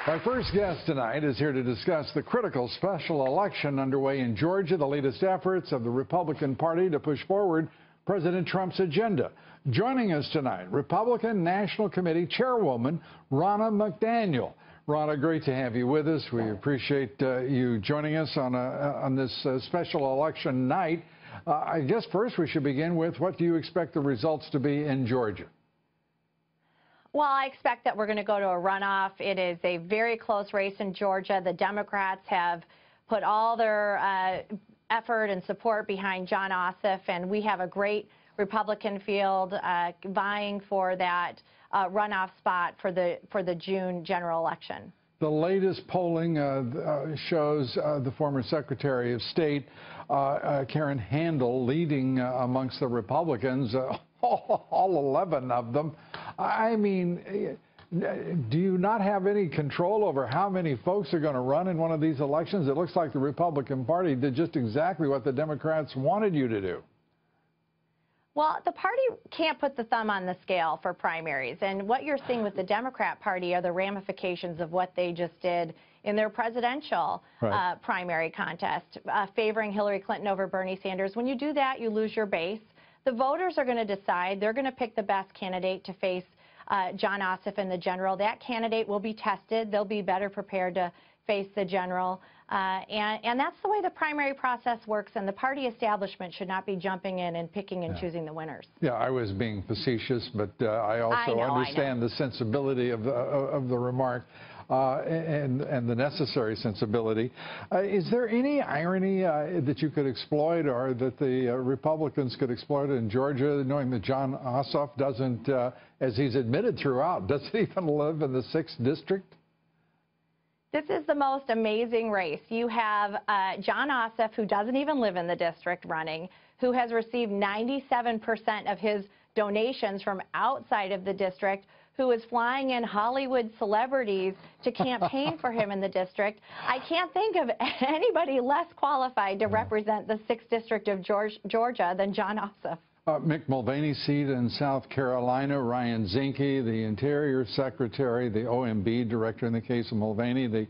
Our first guest tonight is here to discuss the critical special election underway in Georgia, the latest efforts of the Republican Party to push forward President Trump's agenda. Joining us tonight, Republican National Committee Chairwoman Ronna McDaniel. Ronna, great to have you with us. We appreciate you joining us on this special election night. I guess first we should begin with, what do you expect the results to be in Georgia? Well, I expect that we're going to go to a runoff. It is a very close race in Georgia. The Democrats have put all their effort and support behind Jon Ossoff, and we have a great Republican field vying for that runoff spot for the June general election. The latest polling shows the former Secretary of State, Karen Handel, leading amongst the Republicans, all 11 of them. I mean, do you not have any control over how many folks are going to run in one of these elections? It looks like the Republican Party did just exactly what the Democrats wanted you to do. Well, the party can't put the thumb on the scale for primaries. And what you're seeing with the Democrat Party are the ramifications of what they just did in their presidential primary contest, favoring Hillary Clinton over Bernie Sanders. When you do that, you lose your base. The voters are going to decide. They're going to pick the best candidate to face Jon Ossoff in the general. That candidate will be tested. They'll be better prepared to face the general. And that's the way the primary process works, and the party establishment should not be jumping in and picking and choosing the winners. Yeah, I was being facetious, but I also understand the sensibility of the remark. And the necessary sensibility. Is there any irony that you could exploit, or that the Republicans could exploit in Georgia, knowing that Jon Ossoff doesn't, as he's admitted throughout, doesn't even live in the 6th district? This is the most amazing race. You have Jon Ossoff, who doesn't even live in the district, running, who has received 97% of his donations from outside of the district, who is flying in Hollywood celebrities to campaign for him in the district. I can't think of anybody less qualified to represent the 6th district of Georgia than Jon Ossoff. Mick Mulvaney's seat in South Carolina, Ryan Zinke, the Interior Secretary, the OMB Director in the case of Mulvaney, the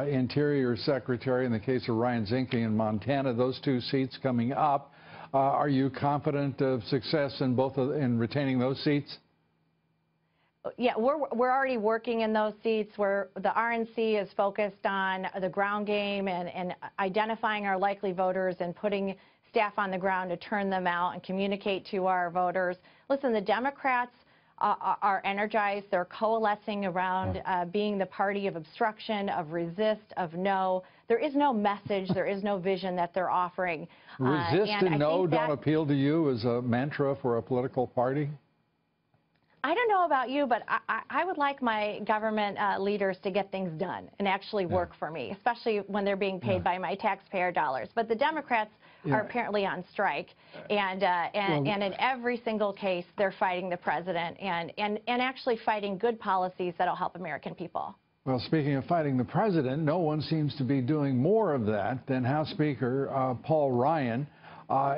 Interior Secretary in the case of Ryan Zinke in Montana, those two seats coming up. Are you confident of success in in retaining those seats? Yeah, we're already working in those seats, where the RNC is focused on the ground game and identifying our likely voters and putting staff on the ground to turn them out and communicate to our voters. Listen, the Democrats are energized. They're coalescing around being the party of obstruction, of resist, of no. There is no message, there is no vision that they're offering. Resist and no don't appeal to you as a mantra for a political party? I don't know about you, but I would like my government leaders to get things done and actually work for me, especially when they're being paid by my taxpayer dollars. But the Democrats are apparently on strike, and in every single case, they're fighting the president and actually fighting good policies that'll help American people. Well, speaking of fighting the president, no one seems to be doing more of that than House Speaker Paul Ryan.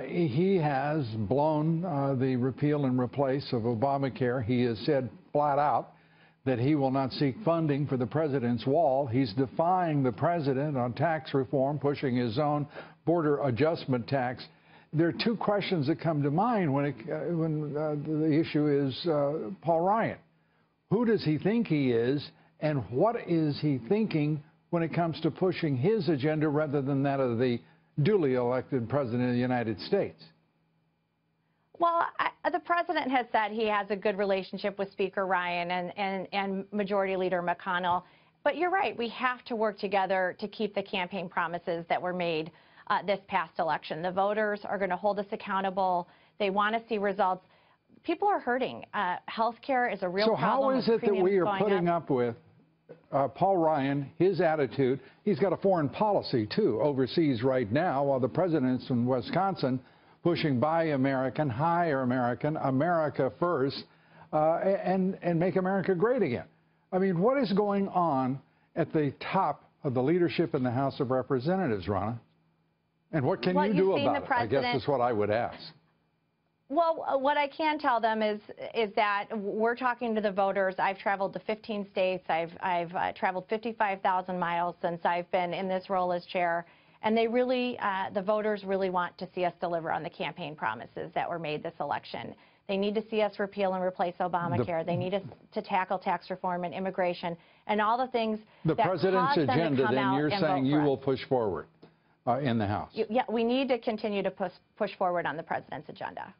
He has blown the repeal and replace of Obamacare. He has said flat out that he will not seek funding for the president's wall. He's defying the president on tax reform, pushing his own border adjustment tax. There are two questions that come to mind when the issue is Paul Ryan. Who does he think he is, and what is he thinking when it comes to pushing his agenda rather than that of the duly elected president of the United States? Well, the president has said he has a good relationship with Speaker Ryan and Majority Leader McConnell. But you're right, we have to work together to keep the campaign promises that were made this past election. The voters are going to hold us accountable. They want to see results. People are hurting. Health care is a real problem. So how is it that we are putting up with Paul Ryan, his attitude? He's got a foreign policy, too, overseas right now, while the president's in Wisconsin pushing Buy American, Hire American, America First, and Make America Great Again. I mean, what is going on at the top of the leadership in the House of Representatives, Ronna? And what can you do about it? I guess is what I would ask. Well, what I can tell them is that we're talking to the voters. I've traveled to 15 states. I've traveled 55,000 miles since I've been in this role as chair. And they really, the voters really want to see us deliver on the campaign promises that were made this election. They need to see us repeal and replace Obamacare. They need us to tackle tax reform and immigration and all the things the that president's cause them agenda, to come then out you're and saying vote you for will us. push forward in the House. Yeah, we need to continue to push forward on the president's agenda.